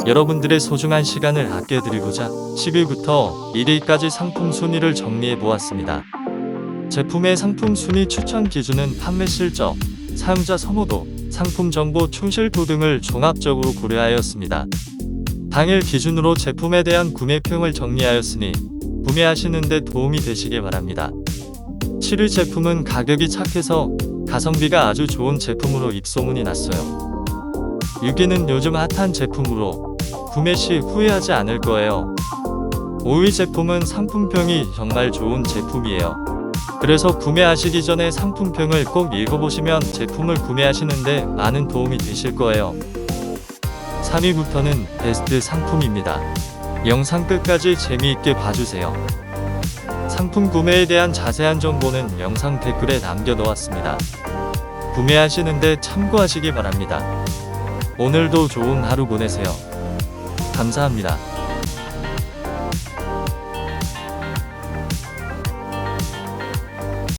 여러분들의 소중한 시간을 아껴드리고자 10위부터 1위까지 상품 순위를 정리해 보았습니다. 제품의 상품 순위 추천 기준은 판매 실적, 사용자 선호도, 상품 정보 충실도 등을 종합적으로 고려하였습니다. 당일 기준으로 제품에 대한 구매평을 정리하였으니 구매하시는 데 도움이 되시길 바랍니다. 7위 제품은 가격이 착해서 가성비가 아주 좋은 제품으로 입소문이 났어요. 6위는 요즘 핫한 제품으로 구매 시 후회하지 않을 거예요. 5위 제품은 상품평이 정말 좋은 제품이에요. 그래서 구매하시기 전에 상품평을 꼭 읽어보시면 제품을 구매하시는데 많은 도움이 되실 거예요. 3위부터는 베스트 상품입니다. 영상 끝까지 재미있게 봐주세요. 상품 구매에 대한 자세한 정보는 영상 댓글에 남겨놓았습니다. 구매하시는데 참고하시기 바랍니다. 오늘도 좋은 하루 보내세요. 감사합니다.